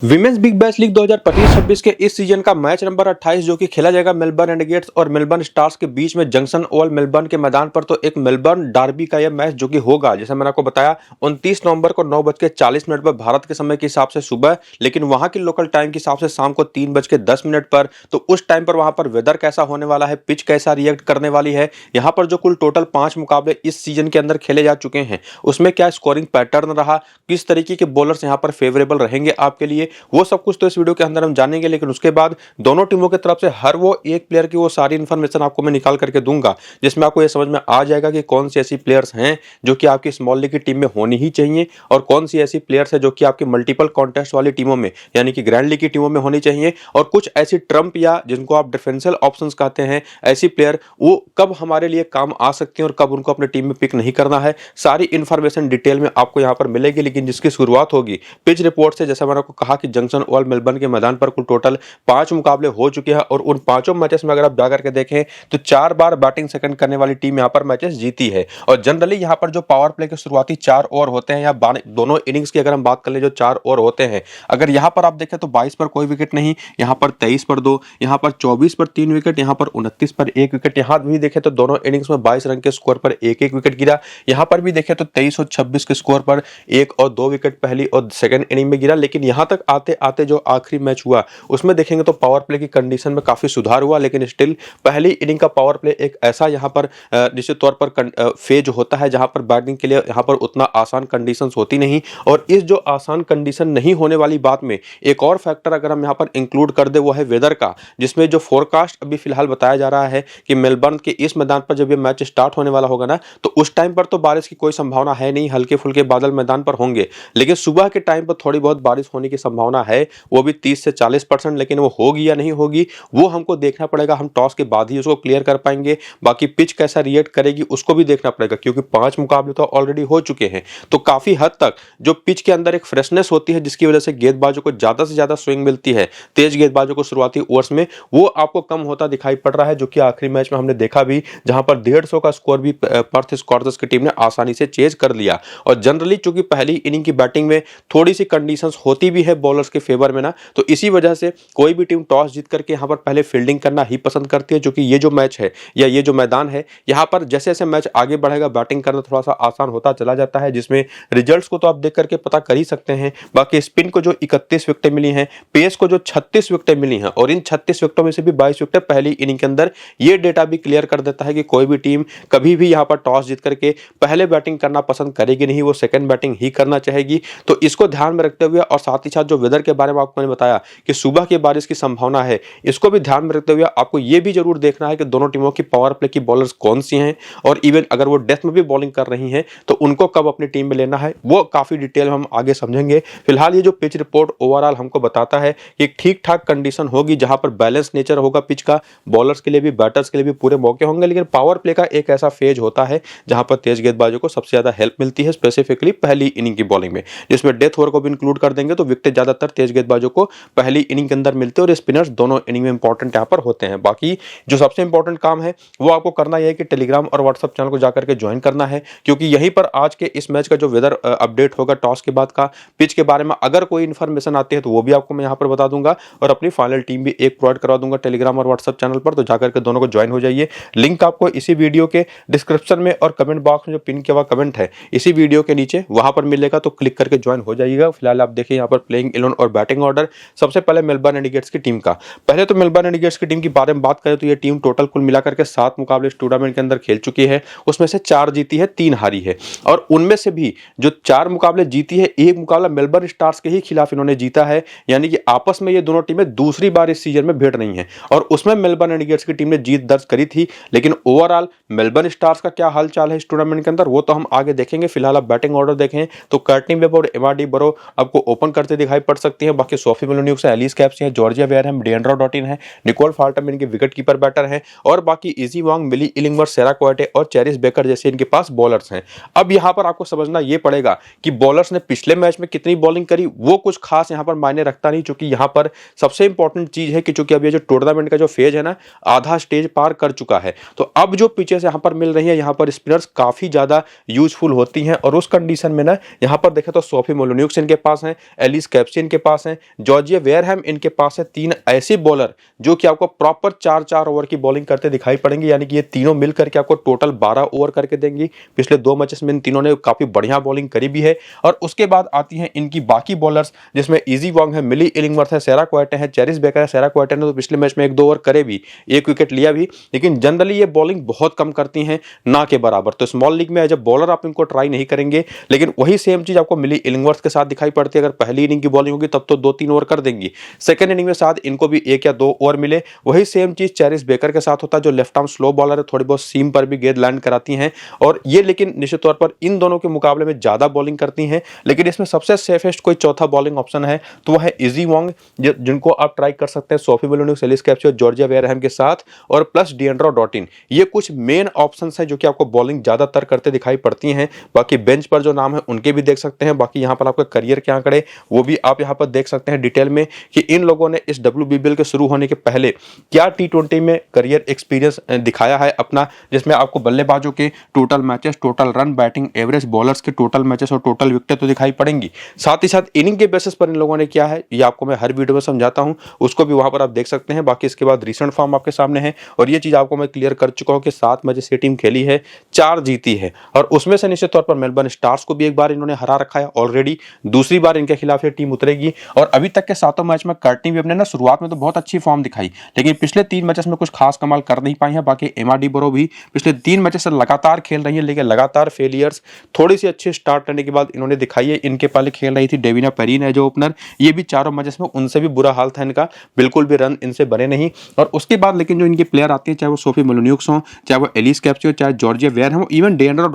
Women's big bash league 2025-26 के इस season का मैच नंबर 28 जो कि खेला जाएगा मेलबर्न रेनेगेड्स और मेलबर्न स्टार्स के बीच में जंक्शन ओवल मेलबर्न के मैदान पर। तो एक मेलबर्न डार्बी का यह मैच जो कि होगा, जैसे मैंने आपको बताया, 29 नवंबर को 9:40 पर भारत के समय के हिसाब से सुबह, लेकिन वहां की लोकल टाइम के हिसाब से शाम को 3:10 पर। तो उस टाइम पर वहां पर वेदर कैसा होने वाला है, पिच कैसा रिएक्ट करने वाली है, यहाँ पर जो कुल टोटल 5 मुकाबले इस सीजन के अंदर खेले जा चुके हैं उसमें क्या स्कोरिंग पैटर्न रहा, किस तरीके के बॉलर्स यहाँ पर फेवरेबल रहेंगे आपके लिए, वो सब कुछ तो इस वीडियो के अंदर हम जानेंगे। लेकिन उसके बाद दोनों टीमों की तरफ से हर वो एक प्लेयर की वो सारी इन्फॉर्मेशन आपको मैं निकाल करके दूंगा, जिसमें आपको ये समझ में आ जाएगा कि कौन सी ऐसी प्लेयर्स हैं जो कि आपकी स्मॉल लीग की टीम में होनी ही चाहिए और कौन सी ऐसी प्लेयर्स है जो कि आपकी मल्टीपल कॉन्टेस्ट वाली टीमों में यानी कि ग्रैंड लीग की टीमों में होनी चाहिए, और कुछ ऐसी ट्रम्प या जिनको आप डिफरेंशियल ऑप्शंस कहते हैं ऐसी प्लेयर वो कब हमारे लिए काम आ सकती हैं और कब उनको अपने टीम में पिक नहीं करना है। सारी इन्फॉर्मेशन डिटेल में आपको यहाँ पर मिलेगी। लेकिन जिसकी शुरुआत होगी पिच रिपोर्ट से, जैसा मैंने आपको कहा कि जंक्शन ओवल मेलबर्न के मैदान पर कुल टोटल 5 मुकाबले हो चुके हैं और उन पांचों मैचेस में अगर आप जाकर के देखें तो 4 बार बैटिंग सेकंड करने वाली टीम यहां पर मैचेस जीती है। और जनरली यहां पर जो पावर प्ले के शुरुआती 4 ओवर होते हैं या दोनों इनिंग्स की अगर हम बात कर ले, जो 4 ओवर होते हैं, अगर यहां पर आप देखें तो 22 पर कोई विकेट नहीं, यहां पर 23 पर 2, यहां पर 24 पर 3 विकेट, यहां पर 29 पर 1 विकेट। यहां भी देखें तो दोनों इनिंग्स में 22 रन के स्कोर पर एक एक विकेट गिरा। यहां पर भी देखें तो 23 और 26 के स्कोर पर 1 और 2 विकेट पहली और सेकंड इनिंग में गिरा। लेकिन यहां तक आते आते जो आखिरी मैच हुआ उसमें देखेंगे तो पावर प्ले की कंडीशन में काफी सुधार हुआ। लेकिन स्टिल पहली इनिंग का पावर प्ले एक ऐसा यहां पर निश्चित तौर पर फेज होता है जहां पर बैटिंग के लिए यहां पर उतना आसान कंडीशंस होती नहीं। और इस जो आसान कंडीशन नहीं होने वाली बात में एक और फैक्टर अगर हम यहां पर इंक्लूड कर दे वो है वेदर का, जिसमें जो फोरकास्ट अभी फिलहाल बताया जा रहा है कि मेलबर्न के इस मैदान पर जब ये मैच स्टार्ट होने वाला होगा ना तो उस टाइम पर तो बारिश की कोई संभावना है नहीं, हल्के फुल्के बादल मैदान पर होंगे। लेकिन सुबह के टाइम पर थोड़ी बहुत बारिश होने की संभावना है, वो भी 30 से 40%। लेकिन वो होगी या नहीं होगी वो हमको देखना पड़ेगा, हम टॉस के बाद ही उसको क्लियर कर पाएंगे। बाकी पिच कैसा रिएक्ट करेगी उसको भी देखना पड़ेगा, क्योंकि 5 मुकाबले तो ऑलरेडी हो चुके हैं। तो काफी हद तक जो पिच के अंदर एक फ्रेशनेस होती है जिसकी वजह से गेंदबाजों को ज्यादा से ज्यादा स्विंग मिलती है, तेज गेंदबाजों को शुरुआती ओवर्स में, वो आपको कम होता दिखाई पड़ रहा है, जो कि आखिरी मैच में हमने देखा भी, जहां पर 150 का स्कोर भी पर्थ स्कॉर्चर्स की टीम ने आसानी से चेज कर लिया। और जनरली चूंकि पहली इनिंग की बैटिंग में थोड़ी सी कंडीशंस होती भी है बॉलर्स के फेवर में ना, तो इसी वजह से कोई भी टीम टॉस जीत करके यहाँ पर पहले फील्डिंग करना ही पसंद करती है। जो कि ये जो मैच है या ये जो मैदान है, यहाँ पर जैसे जैसे मैच आगे बढ़ेगा बैटिंग करना थोड़ा सा आसान होता चला जाता है, जिसमें रिजल्ट्स को तो आप देख करके पता कर ही सकते हैं। बाकी स्पिन को जो 31 विकेटें मिली हैं, पेस को जो 36 विकेटें मिली हैं, और इन 36 विकेटों में से भी 22 विकेटें पहली इनिंग के अंदर, ये डेटा भी क्लियर कर देता है कि कोई भी टीम कभी भी यहाँ पर टॉस जीत करके पहले बैटिंग करना पसंद करेगी नहीं, वो सेकंड बैटिंग ही करना चाहेगी। तो इसको ध्यान में रखते हुए और साथ ही साथ जो वेदर के बारे में आपको मैंने बताया कि सुबह की बारिश की संभावना है, इसको भी ध्यान में रखते हुए आपको यह भी जरूर देखना है कि दोनों टीमों की पावर प्ले की बॉलर्स कौन सी हैं, और इवन अगर वो डेथ में भी बॉलिंग कर रही हैं तो उनको कब अपनी टीम में लेना है, वो काफी डिटेल में हम आगे समझेंगे। फिलहाल ये जो पिच रिपोर्ट ओवरऑल हमको बताता है कि ठीक ठाक कंडीशन होगी, जहां पर बैलेंस नेचर होगा पिच का, बॉलर्स के लिए भी बैटर्स के लिए भी पूरे मौके होंगे। लेकिन पावर प्ले का एक ऐसा फेज होता है जहां पर तेज गेंदबाजों को सबसे ज्यादा हेल्प मिलती है, स्पेसिफिकली पहली इनिंग की बॉलिंग में, जिसमें डेथ ओवर को भी इंक्लूड कर देंगे तो विकेट ज्यादातर तेज गेंदबाजों को पहली इनिंग के अंदर मिलते हैं और स्पिनर्स दोनों इनिंग में इंपॉर्टेंट यहां पर होते हैं। बाकी जो सबसे इंपॉर्टेंट काम है वो आपको करना यह है कि टेलीग्राम और व्हाट्सएप चैनल को जाकर के ज्वाइन करना है, क्योंकि यहीं पर आज के इस मैच का जो वेदर अपडेट होगा टॉस के बाद का, पिच के बारे में अगर कोई इन्फॉर्मेशन आती है तो वो भी आपको मैं यहां पर बता दूंगा, और अपनी फाइनल टीम भी एक प्रोवाइड करवा दूंगा टेलीग्राम और व्हाट्सएप चैनल पर। तो जाकर के दोनों को ज्वाइन हो जाइए। लिंक आपको इसी वीडियो के डिस्क्रिप्शन में और कमेंट बॉक्स में जो पिन किया हुआ कमेंट है इसी वीडियो के नीचे वहां पर मिलेगा, तो क्लिक करके ज्वाइन हो जाइएगा। फिलहाल आप देखिए यहाँ पर प्लेइंग 11 और बैटिंग ऑर्डर। सबसे पहले मेलबर्न रेनेगेड्स की टीम का, पहले तो मेलबर्न रेनेगेड्स की टीम के बारे में बात करें तो ये टीम टोटल कुल मिलाकर के 7 मुकाबले इस टूर्नामेंट के अंदर खेल चुकी है, उसमें से 4 जीती है, 3 हारी है। और उनमें से भी जो 4 मुकाबले जीती है, एक मुकाबला मेलबर्न स्टार्स के ही खिलाफ इन्होंने जीता है, यानी कि आपस में ये दोनों टीमें दूसरी बार इस सीजन में भिड़ रही हैं, और उसमें मेलबर्न रेनेगेड्स की टीम ने जीत दर्ज करी थी। लेकिन ओवरऑल मेलबर्न स्टार्स का क्या हालचाल है इस टूर्नामेंट के अंदर वो तो हम आगे देखेंगे। फिलहाल आप बैटिंग ऑर्डर देखें तो कर्टनी वेब और एमआरडी बरो आपको ओपन करते दिखाई पड़ सकती है। बाकी सोफी मिलोन्यूक्स है, एलिस कैप्स है, जॉर्जिया वेयर है, डिएंड्रा डॉटिन है, निकोल फाल्टम इनके विकेट कीपर बैटर हैं, और बाकी इजी वांग, मिली इलिंगवर, सेरा क्वाटे और चेरिस बेकर जैसे इनके पास बॉलर्स हैं। अब यहां पर आपको समझना यह पड़ेगा कि बॉलर्स ने पिछले मैच में कितनी बॉलिंग करी वो कुछ खास यहां पर मायने रखता नहीं, क्योंकि यहां पर सबसे इंपॉर्टेंट चीज है कि चूंकि अब ये जो टूर्नामेंट का जो फेज है ना आधा स्टेज पार कर चुका है, तो अब जो पिचेस यहां पर मिल रही है यहां पर स्पिनर्स काफी ज्यादा यूजफुल होती हैं। और उस कंडीशन में ना यहां पर देखें तो सोफी मिलोन्यूक्स इनके पास हैं, एलिस कैप्स फिलिप्स इनके पास हैं, जॉर्जिया वेयरहैम इनके पास है। तीन ऐसे बॉलर जो कि आपको प्रॉपर 4-4 ओवर की बॉलिंग करते दिखाई पड़ेंगे, यानी कि ये तीनों मिल करके आपको टोटल 12 ओवर करके देंगी। पिछले 2 मैचेस में इन तीनों ने काफी बढ़िया बॉलिंग करी भी है। और उसके बाद आती हैं इनकी बाकी बॉलर्स, जिसमें इजी वॉन्ग है, मिली इलिंगवर्थ है, सैरा क्वार्टे है, चेरिस बेकर है। सैरा क्वार्टे ने तो पिछले मैच में 1-2 ओवर करे भी, 1 विकेट लिया भी, लेकिन जनरली ये बॉलिंग बहुत कम करती हैं, ना के बराबर। तो स्मॉल लीग में एज अ बॉलर आप इनको ट्राई नहीं करेंगे, लेकिन वही सेम चीज आपको मिली इलिंगवर्थ के साथ दिखाई पड़ती है। अगर पहली इनिंग की बॉलिंग होगी तब तो 2-3 ओवर कर देंगी, सेकंड इनिंग में साथ इनको भी 1 या 2 ओवर मिले। वही सेम चीज चेरिस बेकर के साथ होता है, जो लेफ्ट आर्म स्लो बॉलर है, थोड़ी बहुत सीम पर भी गेंद लैंड कराती हैं। और ये लेकिन निश्चित तौर पर इन दोनों के मुकाबले में ज्यादा बॉलिंग करती हैं। लेकिन इसमें सबसे सेफेस्ट कोई चौथा बॉलिंग ऑप्शन है तो वह है इजी वॉन्ग, जिनको आप ट्राई कर सकते हैं Sophie Molineux, Alice Capsey, Georgia Wareham के साथ, और प्लस डिएंड्रो डॉटिन। ये कुछ मेन ऑप्शंस हैं जो कि आपको बॉलिंग ज्यादातर करते दिखाई पड़ती हैं। बाकी बेंच पर जो नाम है उनके भी देख सकते हैं। बाकी यहाँ पर आपके करियर के आंकड़े वो भी आप यहाँ पर देख सकते हैं डिटेल में, कि इन लोगों ने इस WBBL के शुरू होने के पहले क्या T20 में करियर एक्सपीरियंस दिखाया है अपना, जिसमें आपको बल्लेबाजों के total matches, total run, batting average, bowlers के टोटल मैचेस और टोटल विकेटें तो दिखाई पड़ेंगी। साथ ही साथ इनिंग के बेसिस पर इन लोगों ने क्या है ये आपको मैं हर वीडियो में समझाता हूं, उसको भी वहां पर आप देख सकते हैं। बाकी इसके बाद रीसेंट फॉर्म आपके सामने है, और ये चीज आपको मैं क्लियर कर चुका हूं कि 7 मैचेस ये टीम खेली है, 4 जीती है, और उसमें से निश्चित तौर पर मेलबर्न स्टार्स को भी एक बार इन्होंने हरा रखा है ऑलरेडी। दूसरी बार इनके खिलाफ ये टीम उतरेगी। और अभी तक के 7 मैच में कर्टनी वेब ने ना शुरुआत में तो बहुत अच्छी फॉर्म दिखाई, लेकिन पिछले 3 मैचेस में कुछ खास कमाल कर नहीं पाई है। बाकी एमआरडी बरो भी पिछले 3 मैचेस से लगातार खेल रही है, लेकिन लगातार फेलियर्स। थोड़ी सी अच्छी स्टार्ट करने के बाद इन्होंने दिखाई है। इनके पहले खेल रही थी डेविना पेरिन है जो ओपनर, ये भी चारों मैचेस में उनसे भी बुरा हाल था इनका, बिल्कुल भी रन इनसे बने नहीं। और उसके बाद लेकिन जो इनके प्लेयर आते हैं, चाहे वो सोफी मेलोनिक्स हो, चाहे वो एलिस कैप्सियो, चाहे जॉर्जिया वेयरहैम, इवन डिएंड्रो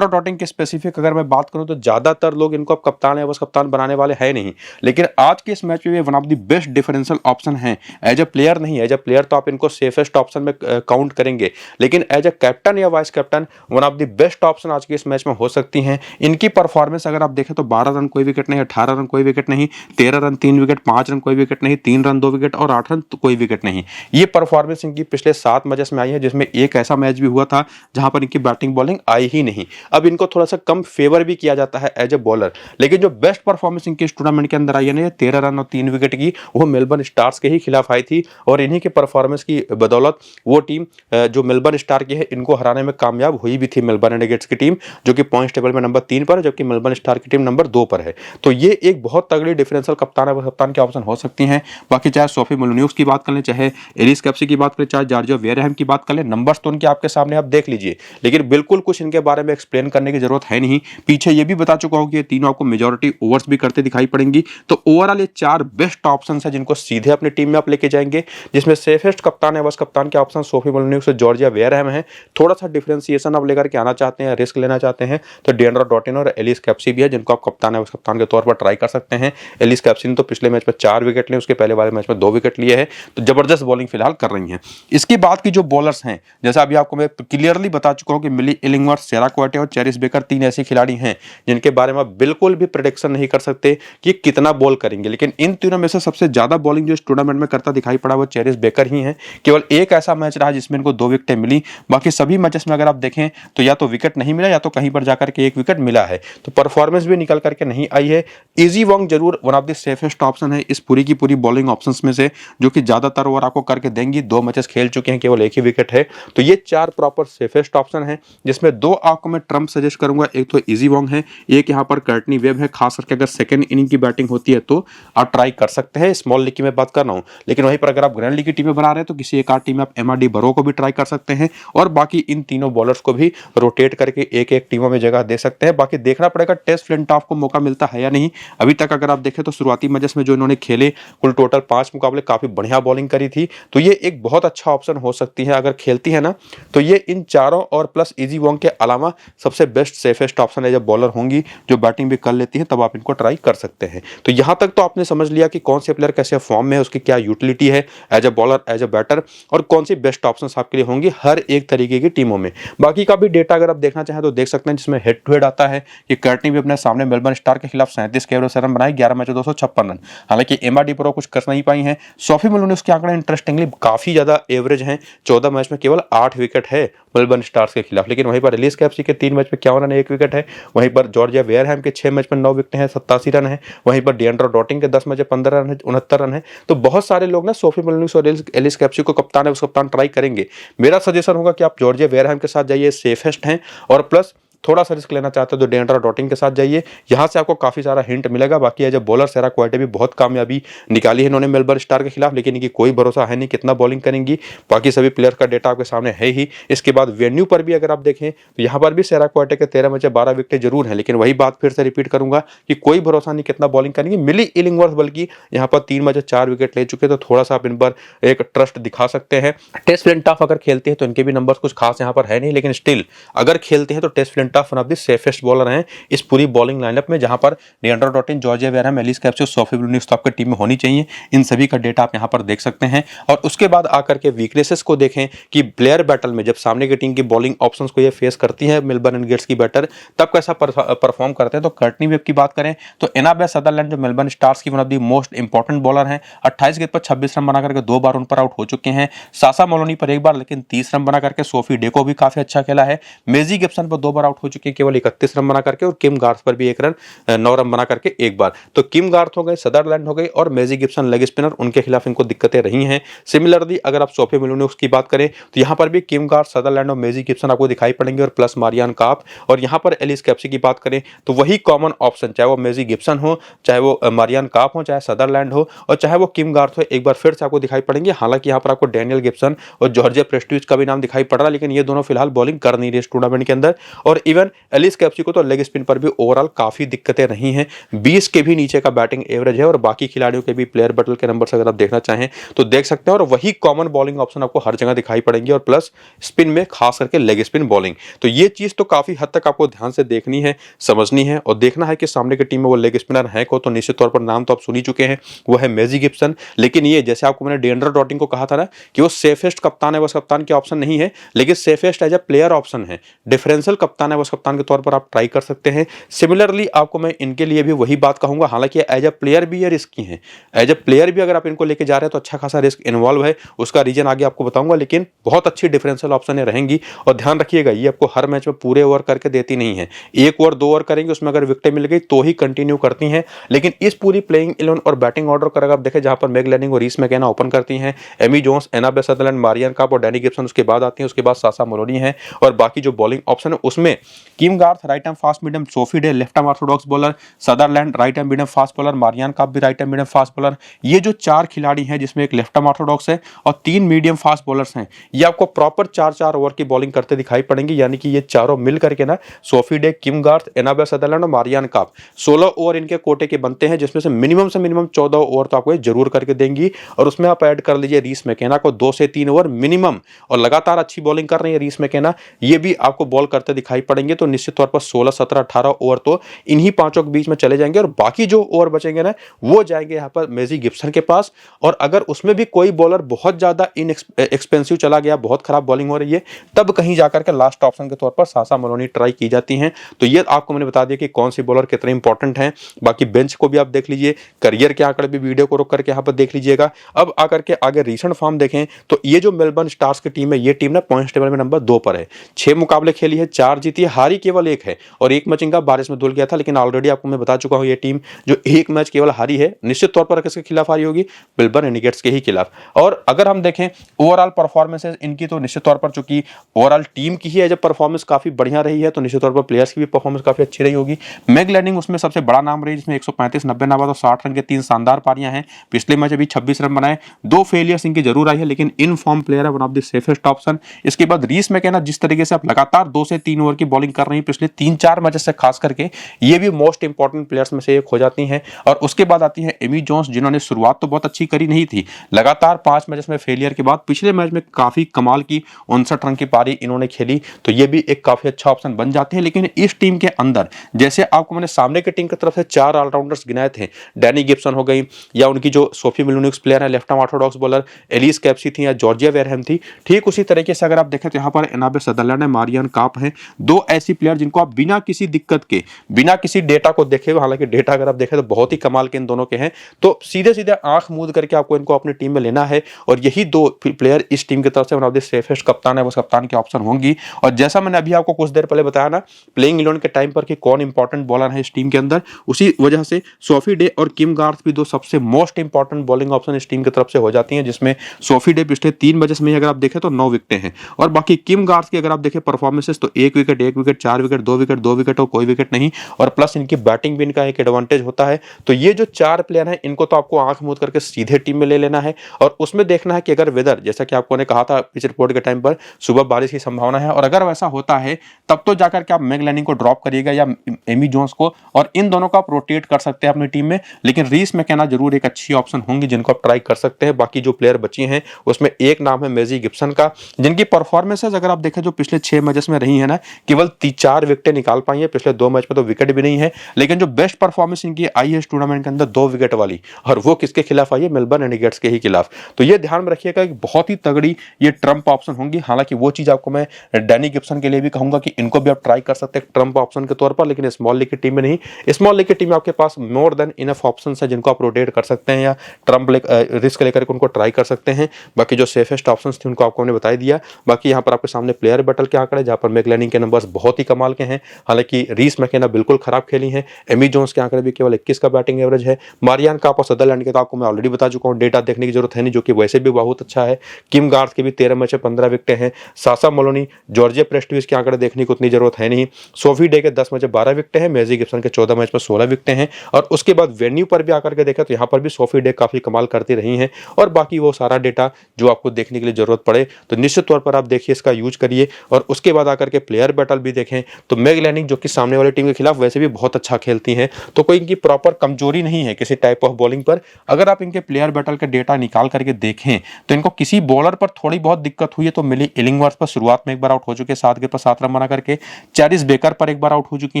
डॉटिन के स्पेसिफिक अगर मैं बात करूं तो ज्यादातर लोग इनको अब कप्तान या बस कप्तान बनाने वाले हैं नहीं, लेकिन आज के इस मैच में one of the best differential option है। एज अ प्लेयर नहीं, एज अ प्लेयर तो आप इनको सेफेस्ट ऑप्शन में काउंट करेंगे, लेकिन एज अ कैप्टन या vice captain one of the best option आज के इस मैच में हो सकती हैं। इनकी परफॉर्मेंस अगर आप देखें तो 12 रन कोई विकेट नहीं, 18 रन कोई विकेट नहीं, 13 रन 3 विकेट, 5 रन कोई विकेट नहीं, 3 रन 2 विकेट और 8 रन कोई विकेट नहीं। ये परफॉर्मेंस इनकी पिछले 7 मैचेस में आई है, जिसमें एक ऐसा मैच भी हुआ था जहां पर इनकी बैटिंग बॉलिंग आई ही नहीं। अब इनको थोड़ा सा कम फेवर भी किया जाता है एज ए बॉलर, लेकिन जो बेस्ट परफॉर्मेंस इनकी इस टूर्नामेंट के अंदर आई है ना 13 रन और 3 विकेट की, वो मेलबर्न स्टार्स के ही खिलाफ आई थी। और इन्हीं के परफॉर्मेंस की बदौलत वो टीम जो मेलबर्न स्टार की है, इनको हराने में कामयाब हुई भी थी मेलबर्न रेनेगेड्स की टीम, जो कि पॉइंट्स टेबल में नंबर 3 पर है, जबकि मेलबर्न स्टार की टीम नंबर 2 पर है। तो ये एक बहुत तगड़ी डिफरेंशियल कप्तान के ऑप्शन हो सकती हैं। बाकी चाहे सोफी मेलोनिक्स की बात कर लें, चाहे एलिस कैप्सियो की बात करें, चाहे जॉर्जिया वेयरहैम की बात कर लें, नंबर्स तो उनके आपके सामने आप देख लीजिए, लेकिन बिल्कुल कुछ इनके बारे में एक्सप्लेन करने की जरूरत है नहीं। पीछे ये भी बता चुका हूं कि ये तीनों आपको मेजॉरिटी ओवर्स भी करते दिखाई पड़ेंगी। तो ओवरऑल ये 4 बेस्ट ऑप्शन है जिनको सीधे अपनी टीम में आप लेके जाएंगे, जिसमें सेफेस्ट कप्तान है बस कप्तान के ऑप्शन सोफी मेलोनिक्स और जॉर्जिया वेयरहैम है। थोड़ा सा डिफरेंशिएशन आप लेकर के आना चाहते हैं, रिस्क लेना चाहते हैं, तो डिएंड्रो डॉटिन और एलिस कैप्सी भी है, जिनको आप कप्तान है बस कप्तान के तौर पर ट्राई कर सकते हैं। एलिस कैप्सी ने तो पिछले मैच में 4 विकेट लिए, उसके पहले वाले मैच में 2 विकेट लिए हैं, तो जबरदस्त बॉलिंग फिलहाल कर रही हैं। इसके बाद की जो बॉलर्स हैं, जैसा अभी आपको मैं क्लियरली बता चुका हूं कि मिली इलिंगवर्थ, सैरा क्वार्टे और चेरिस बेकर 3 ऐसे खिलाड़ी हैं जिनके बारे में आप बिल्कुल भी प्रेडिक्शन नहीं कर सकते कि कितना बॉल करेंगे, लेकिन इन तीनों में से सबसे ज्यादा बॉलिंग जो इस टूर्नामेंट में करता दिखाई पड़ा वो चेरिस बेकर ही है। केवल एक ऐसा मैच रहा जिसमें इनको 2 विकेटें मिली, बाकी सभी मैचेस में अगर आप देखें तो या तो विकेट नहीं मिला या तो कहीं पर जाकर के 1 विकेट मिला है, तो परफॉर्मेंस भी निकल करके नहीं आई है। इजी वॉन्ग जरूर one of the safest option है इस पूरी की पूरी बॉलिंग ऑप्शंस में से, जो कि ज्यादातर ओवर आपको करके देंगी। 2 मैचेस खेल चुके हैं, केवल 1 ही विकेट है, तो ये 4 प्रॉपर सेफेस्ट ऑप्शन है, जिसमें 2 आपको मैं ट्रम्प सजेस्ट करूंगा। एक तो इजी वॉन्ग है, एक यहाँ पर कर्टनी वेब है। खास करके अगर सेकंड इनिंग की बैटिंग होती है तो आप ट्राई कर सकते हैं। स्मॉल लीग की मैं बात कर रहा हूं, लेकिन वहीं पर अगर आप ग्रैंड लीग की टीमें बना रहे हैं तो किसी एक आध टीम में आप एमआरडी बरो को भी ट्राई कर सकते हैं, और बाकी इन तीनों बॉलर्स को भी रोटेट करके एक एक टीमों में जगह दे सकते हैं। बाकी देखना पड़ेगा टेस्ट फ्लिंटॉफ को मौका मिलता है या नहीं। अभी तक अगर आप देखें तो शुरुआती मैचेस में जो इन्होंने खेले, कुल टोटल 5 मुकाबले, काफी बढ़िया बॉलिंग करी थी, तो ये एक बहुत अच्छा ऑप्शन हो सकती है। अगर खेलती है ना तो ये इन चारों और प्लस इजी वॉन्ग के अलावा सबसे बेस्ट सेफेस्ट ऑप्शन है। जब बॉलर होंगी जो बैटिंग भी कर लेती है तब आप इनको ट्राई कर सकते हैं। तो यहां तक तो आपने समझ लिया कि कौन से प्लेयर कैसे फॉर्म में है, उसकी क्या यूटिलिटी है as a bowler, as a batter, और कौन सी बेस्ट ऑप्शंस आपके लिए होंगी हर एक तरीके की टीमों में। बाकी का भी डेटा अगर आप देखना चाहें तो देख सकते हैं, जिसमें हेड टू हेड आता है कि कर्टनी भी अपने सामने मेलबर्न स्टार के खिलाफ 37 के एवरेज रन बनाए, 11 मैच 256 रन। हालांकि एमआरडी प्रो कुछ कर नहीं पाई हैं। सोफी मेलोनिक्स के आंकड़े इंटरेस्टिंगली काफी ज्यादा एवरेज हैं, 14 मैच में केवल 8 विकेट है, मेलबर्न स्टार्स के खिलाफ। लेकिन वहीं पर एलिस कैप्सी के 3 मैच में 51 रन 1 विकेट है। वहीं पर जॉर्जिया वेयरहैम के 6 मैच में 9 विकेट हैं, 87 रन है। वहीं पर डिएंड्रो डॉटिंग के 10 मैच में 15 रन है, 69 रन है। तो बहुत सारे लोग ना सोफी मिलनुक्स और एलिस कैप्सी को कप्तान है उस कप्तान ट्राई करेंगे। मेरा सजेशन होगा कि आप जॉर्जिया वेयरहैम के साथ जाइए, सेफेस्ट हैं, और प्लस थोड़ा सा रिस्क लेना चाहते हो तो डिएंड्रो डॉटिंग के साथ जाइए, यहां से आपको काफी सारा हिंट मिलेगा। बाकी एज ए बॉलर सेरा क्वाइटे भी बहुत कामयाबी निकाली है इन्होंने मेलबर्न स्टार के खिलाफ, लेकिन इनकी कोई भरोसा है नहीं कितना बॉलिंग करेंगी। बाकी सभी प्लेयर का डेटा आपके सामने है ही। इसके बाद वेन्यू पर भी अगर आप देखें तो यहाँ पर भी सेरा क्वाइटे के 13 मैच 12 विकेट जरूर है, लेकिन वही बात फिर से रिपीट करूंगा कि कोई भरोसा नहीं कितना बॉलिंग करेंगे। मिली इलिंगवर्थ बल्कि यहाँ पर 3 मैच 4 विकेट ले चुके, तो थोड़ा सा आप इन पर एक ट्रस्ट दिखा सकते हैं। टेस्ट फ्लिंटॉफ अगर खेलते हैं तो इनके भी नंबर्स कुछ खास यहाँ पर है नहीं, लेकिन स्टिल अगर खेलते हैं तो Tess Flintoff one of the safest bowler हैं इस पूरी बॉलिंग लाइनअप में, जहां पर Deandra Dottin, Georgia Wareham, Alice Capsey और सोफी मिलनुक्स तो आपकी टीम में होनी चाहिए। इन सभी का डेटा आप यहां पर देख सकते हैं। और उसके बाद आकर के वीकनेसेस को देखें कि प्लेयर बैटल में जब सामने की टीम की बॉलिंग ऑप्शंस को ये फेस करती है मेलबर्न रेनेगेड्स की बैटर, तब कैसा परफॉर्म करते हैं। तो कर्टनी वेब की बात करें तो एनाबे सदरलैंड जो मेलबर्न स्टार्स की one of the most important bowler हैं, 28 गेंद पर 26 रन बना करके 2 बार उन पर आउट हो चुके हैं। सासा मोलोनी पर 1 बार लेकिन 30 रन बना करके सोफी डेको भी काफी अच्छा खेला है। मेजी गिब्सन पर 2 बार आउट हो चुके हैं केवल 31 रन बना करके, और किम गार्थ पर भी 1 रन 9 रन बना करके 1 बार। तो किम गार्थ हो गए, सदरलैंड हो गई और मेजी गिब्सन लेग स्पिनर, उनके खिलाफ इनको दिक्कतें रही हैं। सिमिलरली अगर आप सोफी मिलनुक्स की बात करें तो यहां पर भी किम गार्थ, सदरलैंड और मेजी गिब्सन आपको दिखाई पड़ेंगे, और प्लस मारियान काप। और यहां पर एलिस कैप्सी की बात करें तो वही कॉमन ऑप्शन, चाहे वो मेजी गिब्सन हो, चाहे वो मारियान काप हो, चाहे सदरलैंड हो, और चाहे वो किम गार्थ हो, एक बार फिर से आपको दिखाई पड़ेंगे। हालांकि यहां पर आपको डैनियल गिब्सन और जॉर्जिया प्रेस्टिज का भी नाम दिखाई पड़ रहा है, लेकिन ये दोनों फिलहाल बॉलिंग कर नहीं रहे इस टूर्नामेंट के अंदर। और इवन एलिस कैप्सी को तो लेग स्पिन पर भी ओवरऑल काफी दिक्कतें रही हैं, 20 के भी नीचे का बैटिंग एवरेज है। और बाकी खिलाड़ियों के भी प्लेयर बैटल के नंबर्स अगर आप देखना चाहें तो देख सकते हैं, और वही कॉमन बॉलिंग ऑप्शन आपको हर जगह दिखाई पड़ेंगे, और प्लस स्पिन में खास करके लेग स्पिन बॉलिंग। तो ये चीज तो काफी हद तक आपको ध्यान से देखनी है, समझनी है, और देखना है कि सामने की टीम में वो लेग स्पिनर है को। तो निश्चित तौर पर नाम तो आप सुन ही चुके हैं, वो है मेजी गिब्सन। लेकिन ये जैसे आपको मैंने डिएंड्रो डॉटिन को कहा था ना कि वो सेफेस्ट कप्तान है, बस कप्तान के ऑप्शन नहीं है, लेकिन safest as a player option है, डिफरेंशियल कप्तान है, बस कप्तान के तौर पर आप ट्राई कर सकते हैं। सिमिलरली आपको मैं इनके लिए भी वही बात कहूंगा, हालांकि एज ए प्लेयर भी ये रिस्की हैं, एज ए प्लेयर भी अगर आप इनको लेके जा रहे हैं तो अच्छा खासा रिस्क इन्वॉल्व है, उसका रीजन आगे आपको बताऊंगा। लेकिन बहुत अच्छी डिफरेंशियल ऑप्शन रहेंगी, और ध्यान रखिएगा ये आपको हर मैच में पूरे ओवर करके देती नहीं है, 1 ओवर 2 ओवर करेंगे, उसमें अगर विकेट मिल गई तो ही कंटिन्यू करती हैं। लेकिन इस पूरी प्लेइंग 11 और बैटिंग ऑर्डर कर अगर आप देखें, जहां पर मैग लैनिंग और रीस मैकेना ओपन करती हैं, एमी जोन्स, एनाबे सदरलैंड, मारियन काप और डैनी गिब्सन उसके बाद आती हैं, उसके बाद सासा मोलोनी है, और बाकी जो बॉलिंग ऑप्शन है उसमें Kim Garth right arm fast medium, Sophie Day left arm orthodox bowler, Sutherland right arm medium fast bowler, Marizanne Kapp भी right arm medium fast bowler. ये जो 4 खिलाड़ी हैं, जिसमें एक लेफ्ट आर्म ऑर्थोडॉक्स है और 3 मीडियम फास्ट बॉलर्स हैं, ये आपको प्रॉपर 4-4 ओवर की बॉलिंग करते दिखाई पड़ेंगे। यानी कि ये चारों मिल करके ना Sophie Day, Kim Garth, Annabel Sutherland और मारियन काप 16 ओवर इनके कोटे के बनते हैं, जिसमें से मिनिमम 14 ओवर तो आपको ये जरूर करके देंगी। और उसमें आप ऐड कर लीजिए रीस मैकेना को 2 से 3 ओवर मिनिमम, और लगातार अच्छी बॉलिंग कर रही है रीस मैकेना, ये भी आपको बॉल करते दिखाई पड़ेंगे। तो निश्चित तौर पर 16, 17, 18 ओवर तो इन्हीं पांचों के बीच में चले जाएंगे, और बाकी जो ओवर बचेंगे ना वो जाएंगे यहाँ पर मेजी गिब्सन के पास। और अगर उसमें भी कोई बॉलर बहुत ज्यादा एक्सपेंसिव चला गया, बहुत खराब बॉलिंग हो रही है, तब कहीं जाकर के लास्ट ऑप्शन के तौर पर सासा मोलोनी ट्राई की जाती हैं। तो ये आपको मैंने बता दिया कि कौन सी बॉलर कितने इंपॉर्टेंट हैं। बाकी बेंच को भी आप देख लीजिए, करियर के आंकड़े भी वीडियो को रोक करके यहाँ पर देख लीजिएगा। अब आकर के आगे रीसेंट फॉर्म देखें तो ये जो मेलबर्न स्टार्स की टीम है, ये टीम ना पॉइंट्स टेबल में नंबर 2 पर है, 6 मुकाबले खेली है, 4 जीती है, हारी केवल 1 है, और 1 मैच इनका बारिश में धुल गया था। लेकिन ऑलरेडी आपको मैं बता चुका हूं, ये टीम जो 1 मैच केवल हारी है, निश्चित तौर पर किसके खिलाफ हारी होगी, मेलबर्न रेनेगेड्स के ही खिलाफ। और अगर हम देखें ओवरऑल परफॉर्मेंसेस इनकी, तो निश्चित तौर पर चूंकि ओवरऑल टीम की ही एज परफॉर्मेंस काफी बढ़िया रही है, तो निश्चित तौर पर प्लेयर्स की भी परफॉर्मेंस काफी अच्छी रही होगी। मैग लैनिंग उसमें सबसे बड़ा नाम रही, जिसमें 135, 90 नाबाद और 60 रन के 3 शानदार पारियां हैं। पिछले मैच अभी 26 रन बनाए, 2 फेलियर्स इनकी जरूर आई है, लेकिन इन फॉर्म प्लेयर है, one of the safest option. इसके बाद रीस मैकेना, जिस तरीके से आप लगातार 2 से 3 ओवर की बॉलिंग कर रही है पिछले 3-4 मैचेस से, खास करके ये भी मोस्ट इंपॉर्टेंट प्लेयर्स में से एक हो जाती हैं। और उसके बाद आती है एमी जोन्स, जिन्होंने शुरुआत तो बहुत अच्छी करी नहीं थी, लगातार 5 मैचेस में फेलियर के बाद पिछले मैच में काफी कमाल की 59 रन की पारी इन्होंने खेली, तो ये भी एक काफी अच्छा ऑप्शन बन जाते हैं। लेकिन इस टीम के अंदर, जैसे आपको मैंने सामने की टीम की तरफ से 4 ऑलराउंडर्स गिनाए थे, डैनी गिब्सन हो गई, या उनकी जो सोफी मिलनुक्स प्लेयर है left arm orthodox bowler, Alice Capsey थी, या जॉर्जिया वेयरहैम थी, ठीक उसी तरीके से अगर आप देखें तो यहाँ पर एनाबे सदरलैंड है, मारियन काप है, 2 दो ऐसी प्लेयर जिनको आप बिना किसी दिक्कत के, बिना किसी डेटा को देखे, हालांकि डेटा अगर आप देखें तो बहुत ही कमाल के इन दोनों के हैं, तो सीधे सीधे आंख मूंद करके आपको इनको अपनी टीम में लेना है। और यही दो प्लेयर इस टीम की तरफ से वन ऑफ द सेफेस्ट कप्तान है, वो कप्तान के ऑप्शन होंगी। और जैसा मैंने अभी आपको कुछ देर पहले बताया ना प्लेइंग 11 के टाइम पर कि कौन इंपॉर्टेंट बॉलर है इस टीम के अंदर, उसी वजह से सोफी डे और किम गार्थ भी दो सबसे मोस्ट इंपॉर्टेंट बॉलिंग ऑप्शन इस टीम की तरफ से हो जाती हैं, जिसमें सोफी डे पिछले 3 मैचेस में अगर आप देखें तो 9 विकेटें हैं, और बाकी किम गार्थ की अगर आप देखें परफॉर्मेंसेस तो 1 विकेट, 4 विकेट, 2 विकेट, 2 विकेट और कोई विकेट नहीं, और प्लस इनकी बैटिंग भी इनका एक एडवांटेज होता है। तो ये जो 4 प्लेयर हैं इनको तो आपको आंख मूंद करके सीधे टीम में ले लेना है, और उसमें देखना है कि अगर वेदर, जैसा कि आपको ने कहा था पिच रिपोर्ट के टाइम पर, सुबह बारिश की संभावना है, और अगर वैसा होता है तब तो जाकर के आप मैग लैनिंग को ड्रॉप करिएगा या एमी जोन्स को, और इन दोनों को आप रोटेट कर सकते हैं अपनी टीम में। लेकिन रीस मैकेना जरूर एक अच्छी ऑप्शन होंगी जिनको आप ट्राई कर सकते हैं। बाकी जो प्लेयर बचे हैं उसमें एक नाम है मेजी गिब्सन का, जिनकी परफॉर्मेंसेज अगर आप देखें जो पिछले 6 मैचेस में रही है ना, केवल 4 विकेटें निकाल पाई है, पिछले 2 मैच में तो विकेट भी नहीं है, लेकिन जो बेस्ट परफॉर्मेंस इनकी आई है इस टूर्नामेंट के अंदर 2 विकेट वाली, और वो किसके खिलाफ आई है? मेलबर्न रेनेगेट्स के ही खिलाफ। तो ये ध्यान में रखिएगा कि बहुत ही तगड़ी ये ट्रम्प ऑप्शन होंगी। हालांकि वो चीज आपको मैं डैनी गिब्सन के लिए भी कहूंगा कि इनको भी आप ट्राई कर सकते हैं ट्रम्प ऑप्शन के तौर पर, लेकिन स्मॉल लीग की टीम में नहीं। स्मॉल लीग की टीम में आपके पास मोर देन इनफ ऑप्शंस है जिनको आप रोटेट कर सकते हैं या ट्रम्प रिस्क लेकर के उनको ट्राई कर सकते हैं। बाकी जो सेफेस्ट ऑप्शंस थे उनको आपको मैंने बता दिया। बाकी यहाँ पर आपके सामने प्लेयर बैटल के आंकड़े, जहां पर मैग लैनिंग के नंबर्स बहुत ही कमाल के हैं, हालांकि रीस मैकेना बिल्कुल खराब खेली हैं। एमी जोन्स के आंकड़े भी केवल 21 का बैटिंग एवरेज है। मारियान काप और सदरलैंड के तो आपको मैं ऑलरेडी बता चुका हूँ, डेटा देखने की जरूरत है नहीं, जो कि वैसे भी बहुत अच्छा है। किम गार्थ के भी 13 मैच में 15 विकेटें हैं। सासा मोलोनी, जॉर्जिया प्रेस्टिज के आंकड़े देखने की उतनी जरूरत है नहीं। सोफी डे के 10 मैच में 12 विकेटें हैं, मेजी गिब्सन के 14 मैच में 16 विकेटें हैं। और उसके बाद वेन्यू पर भी आकर के देखा तो यहाँ पर भी सोफी डे काफी कमाल करती रही हैं। और बाकी वो सारा डेटा जो आपको देखने के लिए जरूरत पड़े तो निश्चित तौर पर आप देखिए, इसका यूज करिए। और उसके बाद आकर के प्लेयर बैटल भी देखें तो मैग लैनिंग जो कि सामने वाली टीम के खिलाफ वैसे भी बहुत अच्छा खेलती हैं, तो कोई इनकी प्रॉपर कमजोरी नहीं है किसी टाइप ऑफ बॉलिंग पर। अगर आप इनके प्लेयर बैटल का डेटा निकाल करके देखें तो इनको किसी बॉलर पर थोड़ी बहुत दिक्कत हुई है तो मिली इलिंगवर्थ पर शुरुआत में एक बार आउट हो चुके, 7 विकेट पर 7 रन बना करके। चैरिस बेकर पर एक बार आउट हो चुकी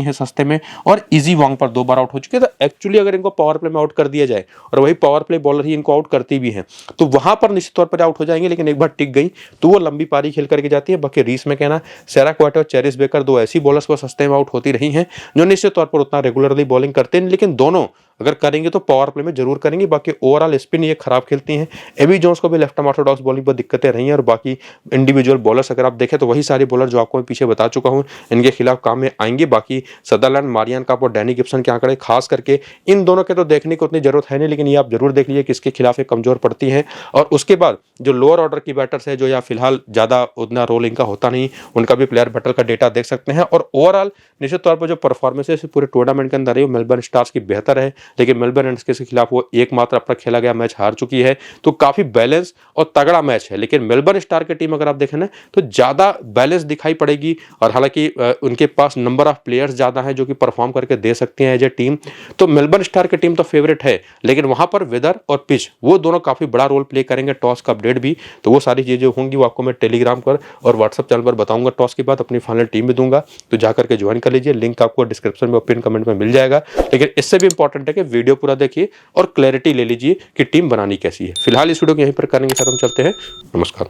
हैं सस्ते में, और इजी वांग पर 2 बार आउट हो चुके। तो एक्चुअली अगर इनको पावर प्ले में आउट कर दिया जाए, और वही पावर प्ले बॉलर ही इनको आउट करती भी हैं, तो वहां पर निश्चित तौर पर आउट हो जाएंगे। लेकिन एक बार टिक गई तो वो लंबी पारी खेल करके जाती है। बाकी रीस मैकेना, सैरा क्वार्टर और चैरिस बेकर 2 ऐसी बॉलर्स पर सस्ते में आउट होती रही हैं जो निश्चित तौर पर उतना रेगुलरली बॉलिंग करते हैं, लेकिन दोनों अगर करेंगे तो पावर प्ले में जरूर करेंगे। बाकी ओवरऑल स्पिन ये खराब खेलती हैं। एबी जोन्स को भी लेफ्ट आर्म ऑर्थोडॉक्स बॉलिंग पर दिक्कतें रही हैं। और बाकी इंडिविजुअल बॉलर्स अगर आप देखें तो वही सारे बॉलर जो आपको मैं पीछे बता चुका हूं इनके खिलाफ काम में आएंगे। बाकी सदरलैंड, मारियान काप और डैनी गिब्सन के आंकड़े खास करके इन दोनों के तो देखने की उतनी जरूरत है नहीं, लेकिन ये आप जरूर देख लीजिए किसके खिलाफ ये कमजोर पड़ती है। और उसके बाद जो लोअर ऑर्डर की बैटर्स है जो या फिलहाल ज्यादा उतना रोल इनका होता नहीं, उनका भी प्लेयर बैटल का डेटा देख सकते हैं। और ओवरऑल निश्चित तौर पर जो परफॉर्मेंस है पूरे टूर्नामेंट के अंदर है वो मेलबर्न स्टार्स की बेहतर है, लेकिन मेलबर्न के खिलाफ वो एकमात्र अपना खेला गया मैच हार चुकी है। तो काफी बैलेंस और तगड़ा मैच है। लेकिन मेलबर्न स्टार की टीम अगर आप देखें ना तो ज्यादा बैलेंस दिखाई पड़ेगी। और हालांकि उनके पास नंबर ऑफ प्लेयर्स ज्यादा हैं जो कि परफॉर्म करके दे सकते हैं एज ए टीम। तो मेलबर्न स्टार की टीम तो फेवरेट है, लेकिन वहां पर वेदर और पिच वो दोनों काफी बड़ा रोल प्ले करेंगे। टॉस का अपडेट भी, तो वो सारी चीजें होंगी वो आपको मैं टेलीग्राम पर और व्हाट्सएप चैनल पर बताऊंगा। टॉस के बाद अपनी फाइनल टीम भी दूंगा, तो जाकर के ज्वाइन कर लीजिए। लिंक आपको डिस्क्रिप्शन में और पिन कमेंट में मिल जाएगा। लेकिन इससे भी इंपॉर्टेंट है कि वीडियो पूरा देखिए और क्लैरिटी ले लीजिए कि टीम बनानी कैसी है। फिलहाल इस वीडियो को यहीं पर करने के साथ हम चलते हैं। नमस्कार।